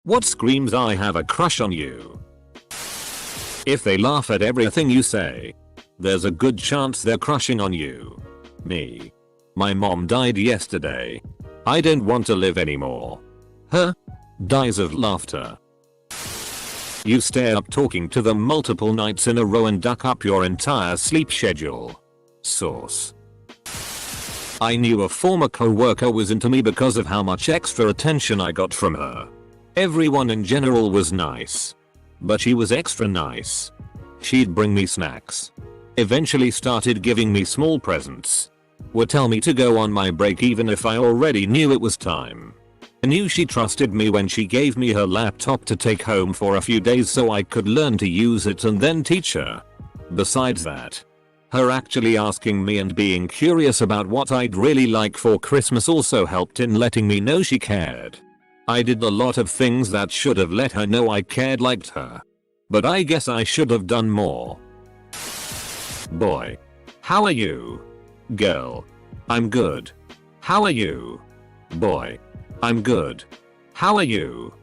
What screams I have a crush on you? If they laugh at everything you say, there's a good chance they're crushing on you. Me. My mom died yesterday. I don't want to live anymore. Her? Dies of laughter. You stay up talking to them multiple nights in a row and duck up your entire sleep schedule. Source. I knew a former co-worker was into me because of how much extra attention I got from her. Everyone in general was nice, but she was extra nice. She'd bring me snacks. Eventually started giving me small presents. Would tell me to go on my break even if I already knew it was time. I knew she trusted me when she gave me her laptop to take home for a few days so I could learn to use it and then teach her. Besides that, her actually asking me and being curious about what I'd really like for Christmas also helped in letting me know she cared. I did a lot of things that should have let her know I cared, liked her. But I guess I should have done more. Boy. How are you? Girl. I'm good. How are you? Boy. I'm good. How are you?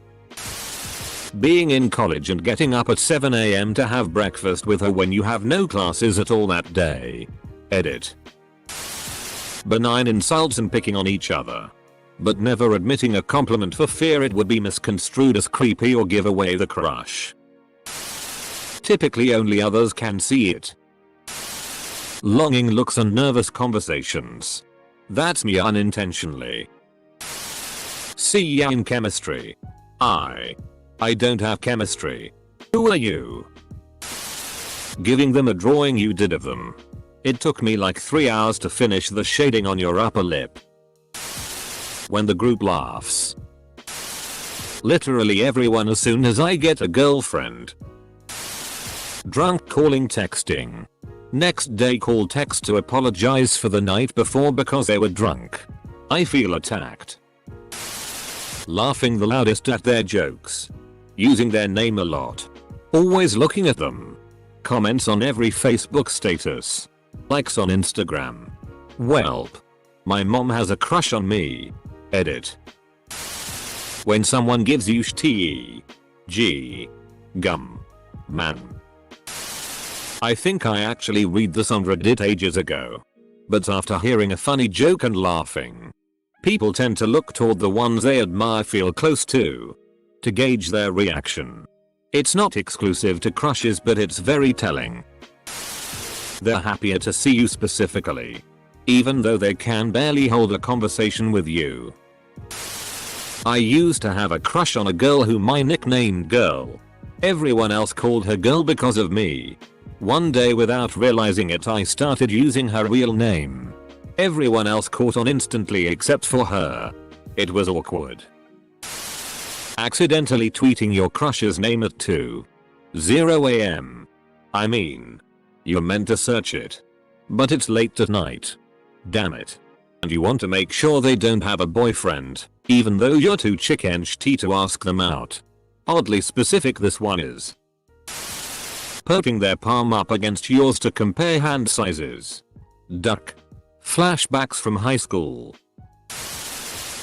Being in college and getting up at 7 AM to have breakfast with her when you have no classes at all that day. Edit. Benign insults and picking on each other, but never admitting a compliment for fear it would be misconstrued as creepy or give away the crush. Typically only others can see it. Longing looks and nervous conversations. That's me unintentionally. See ya in chemistry. I don't have chemistry. Who are you? Giving them a drawing you did of them. It took me like 3 hours to finish the shading on your upper lip. When the group laughs. Literally everyone as soon as I get a girlfriend. Drunk calling texting. Next day call text to apologize for the night before because they were drunk. I feel attacked. Laughing the loudest at their jokes. Using their name a lot. Always looking at them. Comments on every Facebook status. Likes on Instagram. Welp. My mom has a crush on me. Edit. When someone gives you sh-t-e-g. Gum. Man. I think I actually read this on Reddit ages ago. But after hearing a funny joke and laughing, people tend to look toward the ones they admire, feel close to gauge their reaction. It's not exclusive to crushes, but it's very telling. They're happier to see you specifically, even though they can barely hold a conversation with you. I used to have a crush on a girl whom I nicknamed Girl. Everyone else called her Girl because of me. One day without realizing it I started using her real name. Everyone else caught on instantly except for her. It was awkward. Accidentally tweeting your crush's name at 2:00 AM. I mean, you're meant to search it, but it's late at night. Damn it. And you want to make sure they don't have a boyfriend, even though you're too chicken-shitty to ask them out. Oddly specific this one is. Poking their palm up against yours to compare hand sizes. Duck. Flashbacks from high school.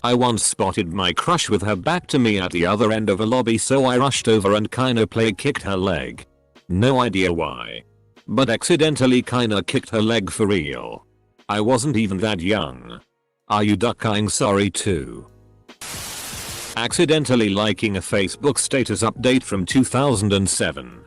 I once spotted my crush with her back to me at the other end of a lobby, so I rushed over and kinda play kicked her leg. No idea why, but accidentally kinda kicked her leg for real. I wasn't even that young. Are you ducking sorry too? Accidentally liking a Facebook status update from 2007.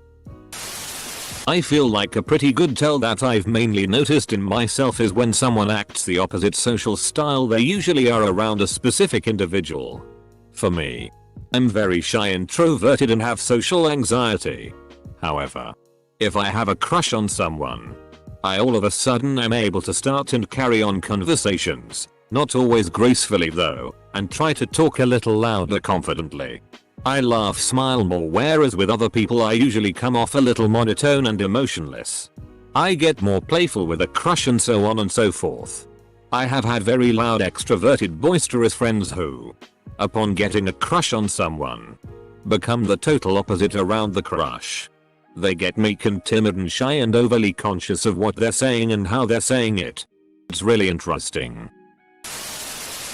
I feel like a pretty good tell that I've mainly noticed in myself is when someone acts the opposite social style they usually are around a specific individual. For me, I'm very shy, introverted, and have social anxiety. However, if I have a crush on someone, I all of a sudden am able to start and carry on conversations, not always gracefully though, and try to talk a little louder confidently. I laugh, smile more, whereas with other people I usually come off a little monotone and emotionless. I get more playful with a crush and so on and so forth. I have had very loud, extroverted, boisterous friends who, upon getting a crush on someone, become the total opposite around the crush. They get meek and timid and shy and overly conscious of what they're saying and how they're saying it. It's really interesting.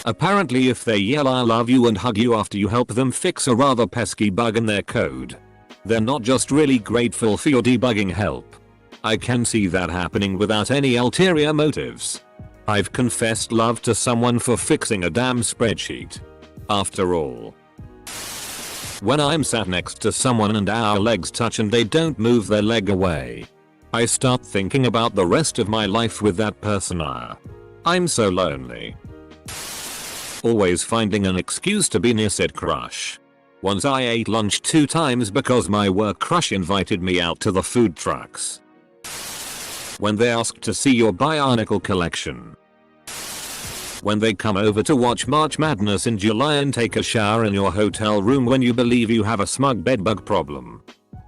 Apparently if they yell I love you and hug you after you help them fix a rather pesky bug in their code, they're not just really grateful for your debugging help. I can see that happening without any ulterior motives. I've confessed love to someone for fixing a damn spreadsheet. After all, when I'm sat next to someone and our legs touch and they don't move their leg away, I start thinking about the rest of my life with that person. I'm so lonely. Always finding an excuse to be near said crush. Once I ate lunch 2 times because my work crush invited me out to the food trucks. When they ask to see your Bionicle collection. When they come over to watch March Madness in July and take a shower in your hotel room when you believe you have a smug bedbug problem.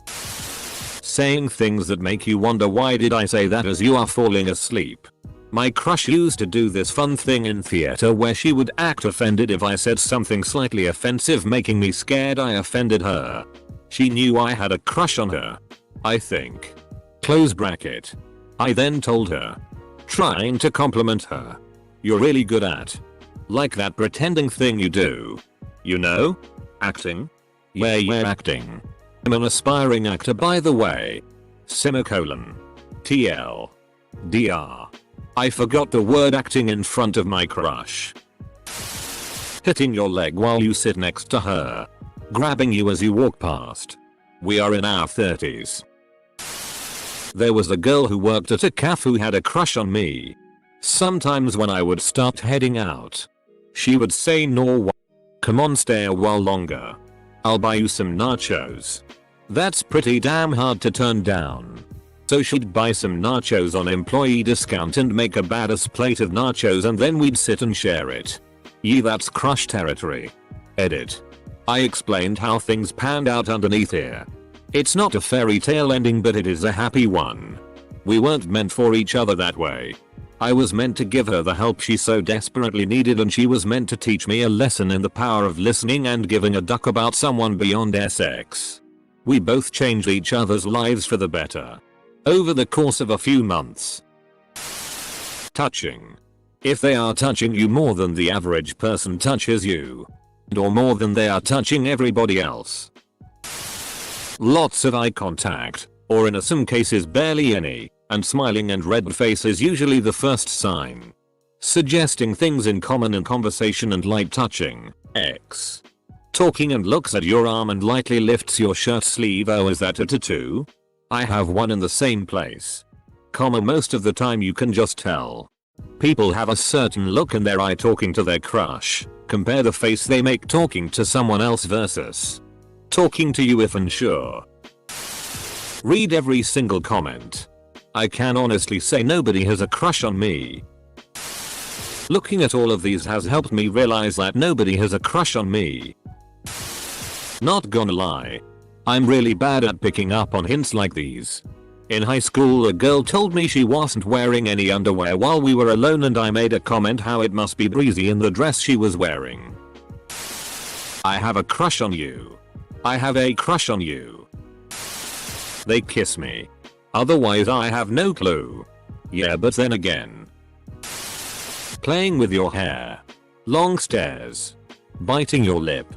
Saying things that make you wonder why did I say that as you are falling asleep. My crush used to do this fun thing in theater where she would act offended if I said something slightly offensive, making me scared I offended her. She knew I had a crush on her, I think. Close bracket. I then told her, trying to compliment her, "You're really good at, like that pretending thing you do. You know? Acting? Yeah, acting. I'm an aspiring actor by the way. Semicolon. TL. DR. I forgot the word acting in front of my crush. Hitting your leg while you sit next to her. Grabbing you as you walk past. We are in our 30s. There was a girl who worked at a cafe who had a crush on me. Sometimes when I would start heading out, she would say no, come on, stay a while longer. I'll buy you some nachos. That's pretty damn hard to turn down. So she'd buy some nachos on employee discount and make a badass plate of nachos and then we'd sit and share it. Yee, that's crush territory. Edit. I explained how things panned out underneath here. It's not a fairy tale ending, but it is a happy one. We weren't meant for each other that way. I was meant to give her the help she so desperately needed, and she was meant to teach me a lesson in the power of listening and giving a duck about someone beyond sex. We both changed each other's lives for the better. Over the course of a few months. Touching. If they are touching you more than the average person touches you. Or more than they are touching everybody else. Lots of eye contact, or in some cases barely any, and smiling and red face is usually the first sign. Suggesting things in common in conversation and light touching. X. Talking and looks at your arm and lightly lifts your shirt sleeve. Oh, is that a tattoo? I have one in the same place. Most of the time you can just tell. People have a certain look in their eye talking to their crush. Compare the face they make talking to someone else versus talking to you if unsure. Read every single comment. I can honestly say nobody has a crush on me. Looking at all of these has helped me realize that nobody has a crush on me. Not gonna lie. I'm really bad at picking up on hints like these. In high school a girl told me she wasn't wearing any underwear while we were alone, and I made a comment how it must be breezy in the dress she was wearing. I have a crush on you. I have a crush on you. They kiss me. Otherwise I have no clue. Yeah, but then again. Playing with your hair. Long stares. Biting your lip.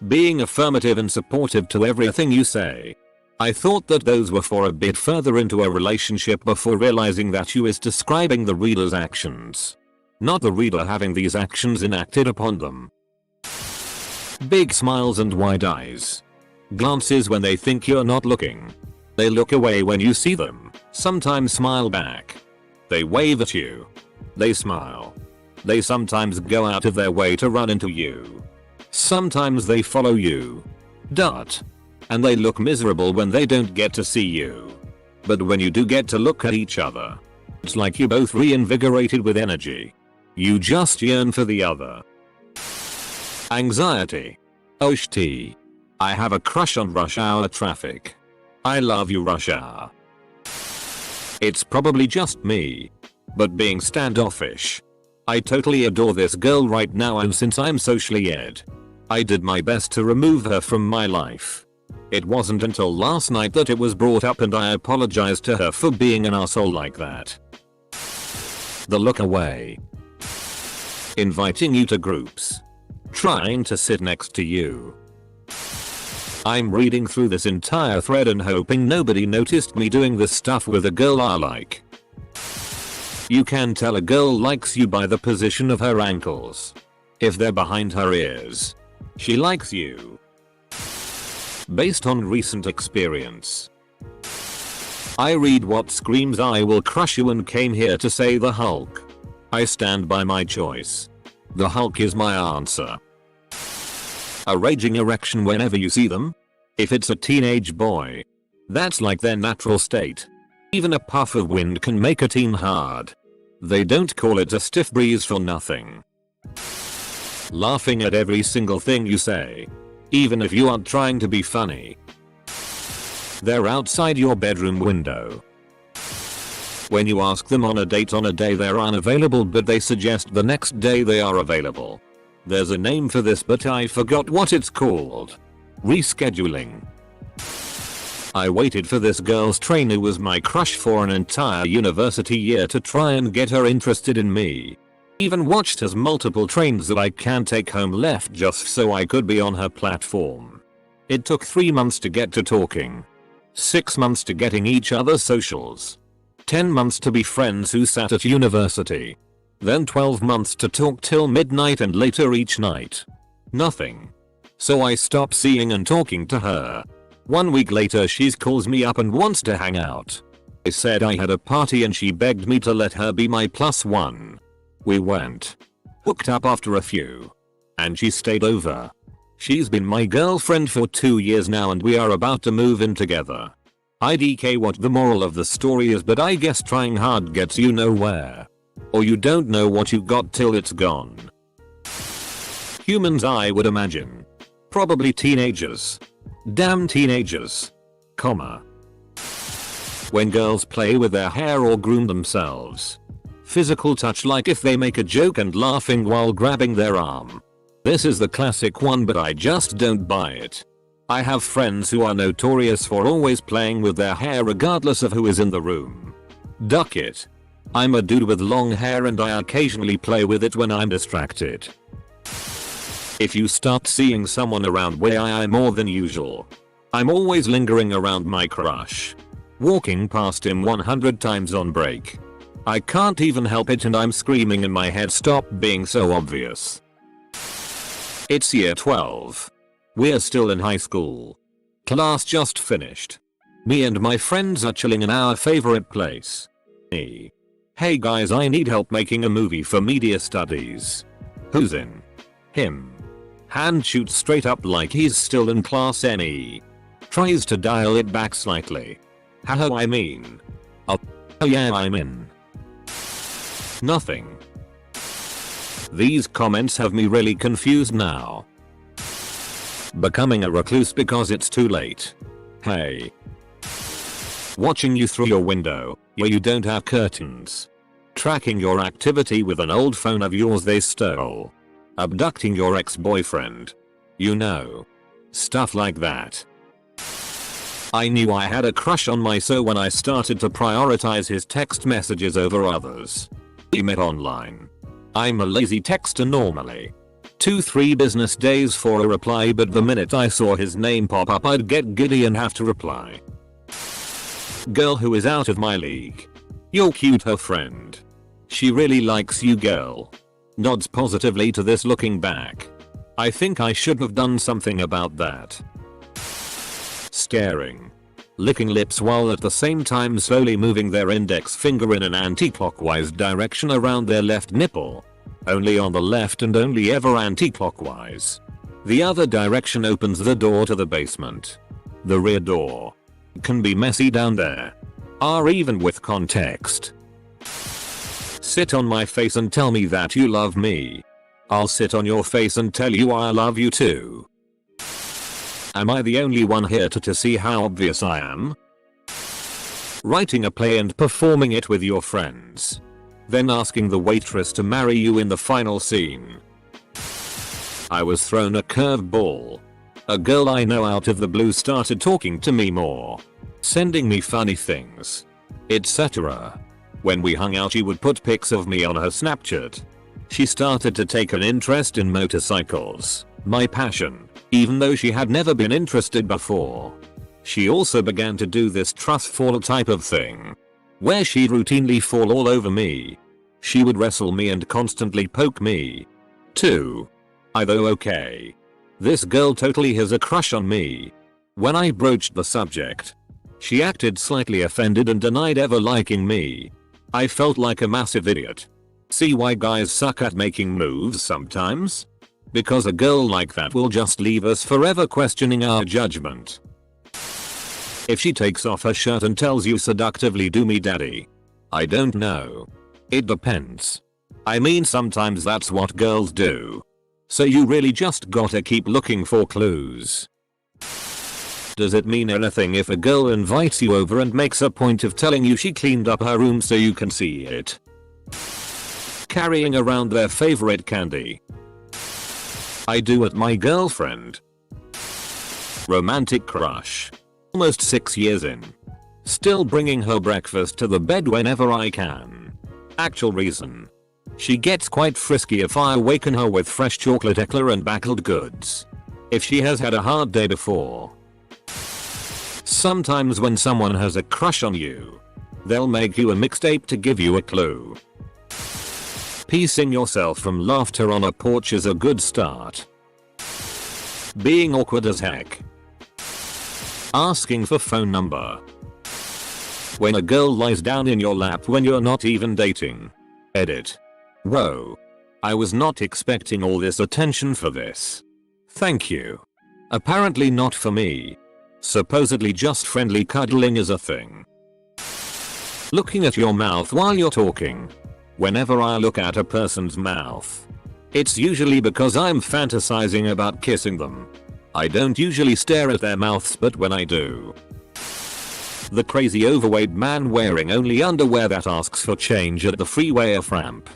Being affirmative and supportive to everything you say. I thought that those were for a bit further into a relationship before realizing that you is describing the reader's actions. Not the reader having these actions enacted upon them. Big smiles and wide eyes. Glances when they think you're not looking. They look away when you see them, sometimes smile back. They wave at you. They smile. They sometimes go out of their way to run into you. Sometimes they follow you. And they look miserable when they don't get to see you. But when you do get to look at each other, it's like you both reinvigorated with energy. You just yearn for the other. Anxiety. OST. I have a crush on rush hour traffic. I love you, rush hour. It's probably just me. But being standoffish. I totally adore this girl right now, and since I'm socially ed, I did my best to remove her from my life. It wasn't until last night that it was brought up, and I apologized to her for being an asshole like that. The look away. Inviting you to groups. Trying to sit next to you. I'm reading through this entire thread and hoping nobody noticed me doing this stuff with a girl I like. You can tell a girl likes you by the position of her ankles. If they're behind her ears, she likes you. Based on recent experience. I read what screams I will crush you and came here to say the Hulk. I stand by my choice. The Hulk is my answer. A raging erection whenever you see them? If it's a teenage boy, that's like their natural state. Even a puff of wind can make a team hard. They don't call it a stiff breeze for nothing. Laughing at every single thing you say. Even if you aren't trying to be funny. They're outside your bedroom window. When you ask them on a date on a day they're unavailable but they suggest the next day they are available. There's a name for this but I forgot what it's called. Rescheduling. I waited for this girl's train who was my crush for an entire university year to try and get her interested in me. Even watched as multiple trains that I can't take home left just so I could be on her platform. It took 3 months to get to talking. 6 months to getting each other's socials. 10 months to be friends who sat at university. Then 12 months to talk till midnight and later each night. Nothing. So I stopped seeing and talking to her. 1 week later she calls me up and wants to hang out. I said I had a party and she begged me to let her be my +1. We went. Hooked up after a few. And she stayed over. She's been my girlfriend for 2 years now and we are about to move in together. IDK what the moral of the story is but I guess trying hard gets you nowhere. Or you don't know what you got till it's gone. Humans I would imagine. Probably teenagers. Damn teenagers. Comma. When girls play with their hair or groom themselves. Physical touch like if they make a joke and laughing while grabbing their arm. This is the classic one but I just don't buy it. I have friends who are notorious for always playing with their hair regardless of who is in the room. Duck it. I'm a dude with long hair and I occasionally play with it when I'm distracted. If you start seeing someone around where I am more than usual. I'm always lingering around my crush. Walking past him 100 times on break. I can't even help it and I'm screaming in my head stop being so obvious. It's year 12. We're still in high school. Class just finished. Me and my friends are chilling in our favorite place. Me. Hey guys I need help making a movie for media studies. Who's in? Him. Hand shoots straight up like he's still in class NE. Tries to dial it back slightly. Haha I mean. Oh yeah I'm in. Nothing. These comments have me really confused now. Becoming a recluse because it's too late. Hey. Watching you through your window, where you don't have curtains. Tracking your activity with an old phone of yours they stole. Abducting your ex-boyfriend. You know. Stuff like that. I knew I had a crush on my so when I started to prioritize his text messages over others. We met online. I'm a lazy texter normally. 2-3 business days for a reply but the minute I saw his name pop up I'd get giddy and have to reply. Girl who is out of my league. You're cute her friend. She really likes you girl. Nods positively to this looking back. I think I should have done something about that. Staring. Licking lips while at the same time slowly moving their index finger in an anti-clockwise direction around their left nipple. Only on the left and only ever anti-clockwise. The other direction opens the door to the basement. The rear door. Can be messy down there. Or even with context. Sit on my face and tell me that you love me. I'll sit on your face and tell you I love you too. Am I the only one here to see how obvious I am? Writing a play and performing it with your friends. Then asking the waitress to marry you in the final scene. I was thrown a curveball. A girl I know out of the blue started talking to me more. Sending me funny things. Etc. When we hung out she would put pics of me on her Snapchat. She started to take an interest in motorcycles, my passion, even though she had never been interested before. She also began to do this trust fall type of thing, where she'd routinely fall all over me. She would wrestle me and constantly poke me. 2. Though okay. This girl totally has a crush on me. When I broached the subject, she acted slightly offended and denied ever liking me. I felt like a massive idiot. See why guys suck at making moves sometimes? Because a girl like that will just leave us forever questioning our judgment. If she takes off her shirt and tells you seductively, "Do me daddy," I don't know. It depends. I mean, sometimes that's what girls do. So you really just gotta keep looking for clues. Does it mean anything if a girl invites you over and makes a point of telling you she cleaned up her room so you can see it? Carrying around their favorite candy. I do at my girlfriend. Romantic crush. Almost 6 years in. Still bringing her breakfast to the bed whenever I can. Actual reason. She gets quite frisky if I awaken her with fresh chocolate eclair and bakled goods. If she has had a hard day before. Sometimes when someone has a crush on you, they'll make you a mixtape to give you a clue. Piecing yourself from laughter on a porch is a good start. Being awkward as heck. Asking for phone number. When a girl lies down in your lap when you're not even dating. Edit. Whoa. I was not expecting all this attention for this. Thank you. Apparently not for me. Supposedly just friendly cuddling is a thing. Looking at your mouth while you're talking. Whenever I look at a person's mouth, it's usually because I'm fantasizing about kissing them. I don't usually stare at their mouths, but when I do. The crazy overweight man wearing only underwear that asks for change at the freeway off ramp.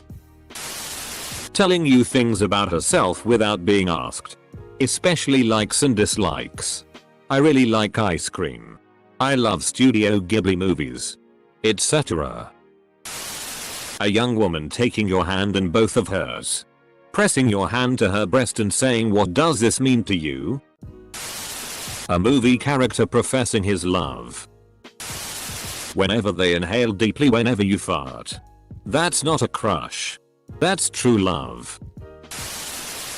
Telling you things about herself without being asked. Especially likes and dislikes. I really like ice cream. I love Studio Ghibli movies. Etc. A young woman taking your hand in both of hers. Pressing your hand to her breast and saying, "What does this mean to you?" A movie character professing his love. Whenever they inhale deeply whenever you fart. That's not a crush. That's true love.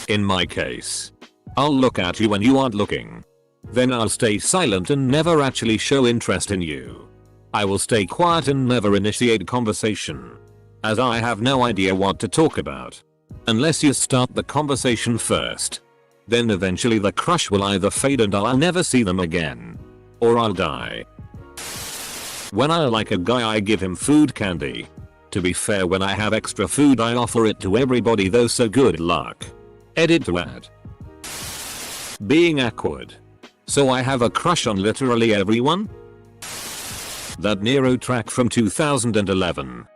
In my case, I'll look at you when you aren't looking. Then I'll stay silent and never actually show interest in you. I will stay quiet and never initiate conversation, as I have no idea what to talk about. Unless you start the conversation first. Then eventually the crush will either fade and I'll never see them again. Or I'll die. When I like a guy, I give him food candy. To be fair, when I have extra food I offer it to everybody though, so good luck. Edit to add. Being awkward. So I have a crush on literally everyone? That Nero track from 2011.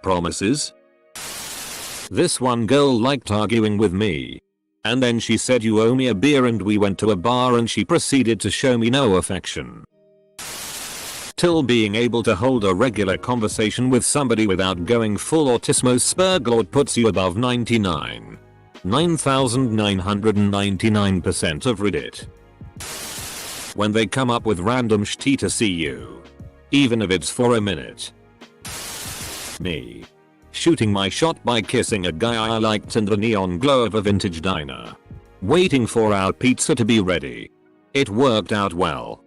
Promises? This one girl liked arguing with me. And then she said, "You owe me a beer," and we went to a bar and she proceeded to show me no affection. Till being able to hold a regular conversation with somebody without going full autismo Spurglord puts you above 9,999% of Reddit. When they come up with random shit to see you. Even if it's for a minute. Me. Shooting my shot by kissing a guy I liked in the neon glow of a vintage diner. Waiting for our pizza to be ready. It worked out well.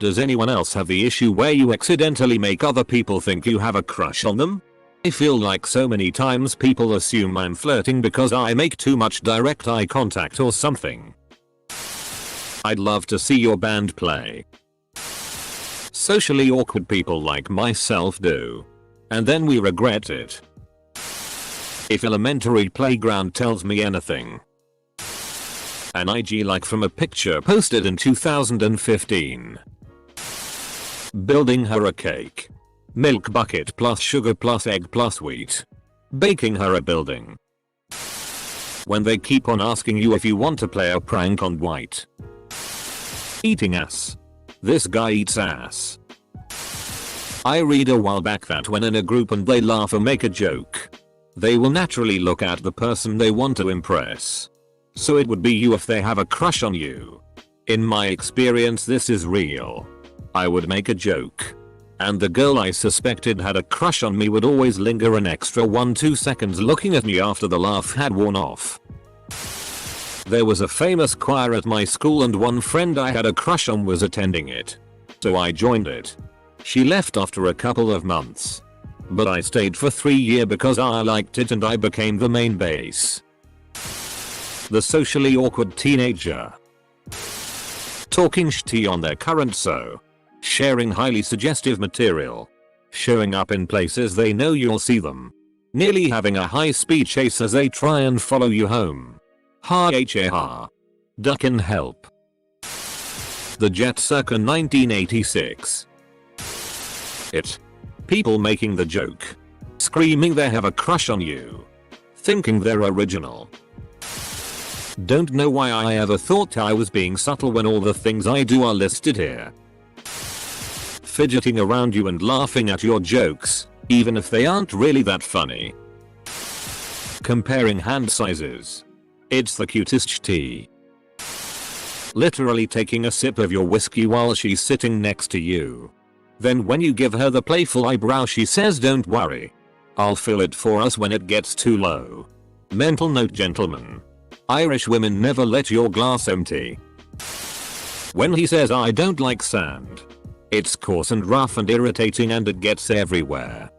Does anyone else have the issue where you accidentally make other people think you have a crush on them? I feel like so many times people assume I'm flirting because I make too much direct eye contact or something. I'd love to see your band play. Socially awkward people like myself do. And then we regret it. If elementary playground tells me anything. An IG like from a picture posted in 2015. Building her a cake. Milk bucket plus sugar plus egg plus wheat. Baking her a building. When they keep on asking you if you want to play a prank on White. Eating ass. This guy eats ass. I read a while back that when in a group and they laugh or make a joke, they will naturally look at the person they want to impress. So it would be you if they have a crush on you. In my experience this is real. I would make a joke, and the girl I suspected had a crush on me would always linger an extra 1-2 seconds looking at me after the laugh had worn off. There was a famous choir at my school and one friend I had a crush on was attending it. So I joined it. She left after a couple of months, but I stayed for 3 years because I liked it and I became the main bass. The socially awkward teenager. Talking shitty on their current so. Sharing highly suggestive material. Showing up in places they know you'll see them. Nearly having a high-speed chase as they try and follow you home. Ha. Duck and help. The Jet circa 1986. It. People making the joke. Screaming they have a crush on you. Thinking they're original. Don't know why I ever thought I was being subtle when all the things I do are listed here. Fidgeting around you and laughing at your jokes, even if they aren't really that funny. Comparing hand sizes. It's the cutest tea. Literally taking a sip of your whiskey while she's sitting next to you. Then when you give her the playful eyebrow she says don't worry. I'll fill it for us when it gets too low. Mental note gentlemen. Irish women never let your glass empty. When he says I don't like sand. It's coarse and rough and irritating and it gets everywhere.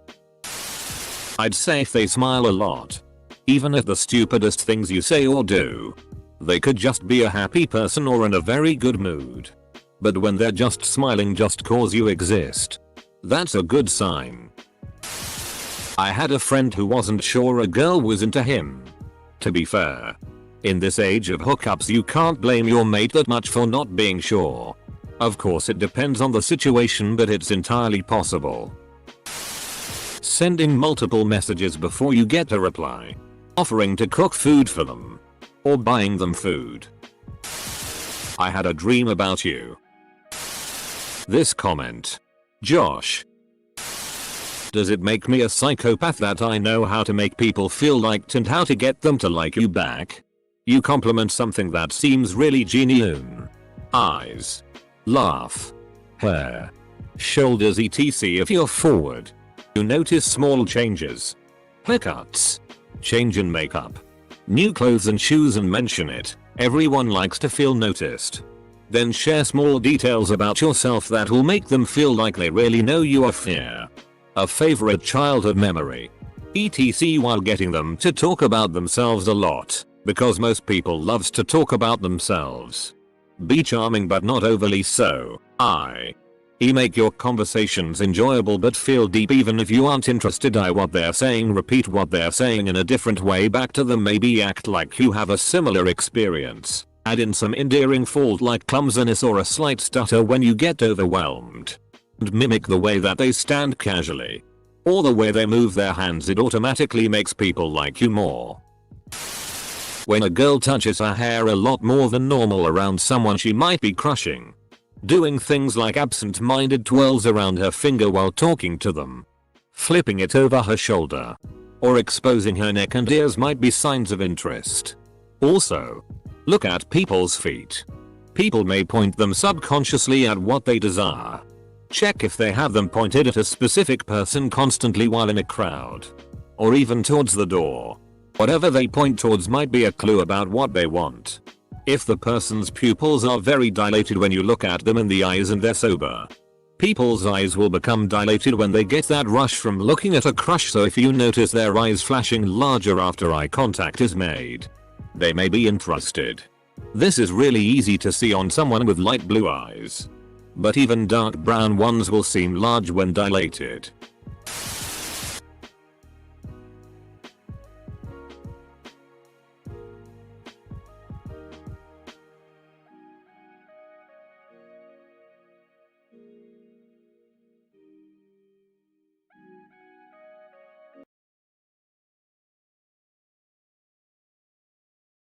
I'd say if they smile a lot. Even at the stupidest things you say or do. They could just be a happy person or in a very good mood. But when they're just smiling just cause you exist. That's a good sign. I had a friend who wasn't sure a girl was into him. To be fair. In this age of hookups you can't blame your mate that much for not being sure. Of course it depends on the situation but it's entirely possible. Sending multiple messages before you get a reply. Offering to cook food for them. Or buying them food. I had a dream about you. This comment. Josh. Does it make me a psychopath that I know how to make people feel liked and how to get them to like you back? You compliment something that seems really genuine. Eyes. Laugh. Hair. Shoulders etc. If you're forward. You notice small changes. Haircuts. Change in makeup. New clothes and shoes and mention it. Everyone likes to feel noticed. Then share small details about yourself that will make them feel like they really know you are here. A favorite childhood memory. etc. while getting them to talk about themselves a lot. Because most people loves to talk about themselves. Be charming but not overly so. Make your conversations enjoyable but feel deep even if you aren't interested in what they're saying. Repeat what they're saying in a different way back to them. Maybe act like you have a similar experience. Add in some endearing fault like clumsiness or a slight stutter when you get overwhelmed. And mimic the way that they stand casually. Or the way they move their hands. It automatically makes people like you more. When a girl touches her hair a lot more than normal around someone she might be crushing. Doing things like absent-minded twirls around her finger while talking to them. Flipping it over her shoulder. Or exposing her neck and ears might be signs of interest. Also, look at people's feet. People may point them subconsciously at what they desire. Check if they have them pointed at a specific person constantly while in a crowd. Or even towards the door. Whatever they point towards might be a clue about what they want. If the person's pupils are very dilated when you look at them in the eyes and they're sober. People's eyes will become dilated when they get that rush from looking at a crush, so if you notice their eyes flashing larger after eye contact is made, they may be interested. This is really easy to see on someone with light blue eyes. But even dark brown ones will seem large when dilated.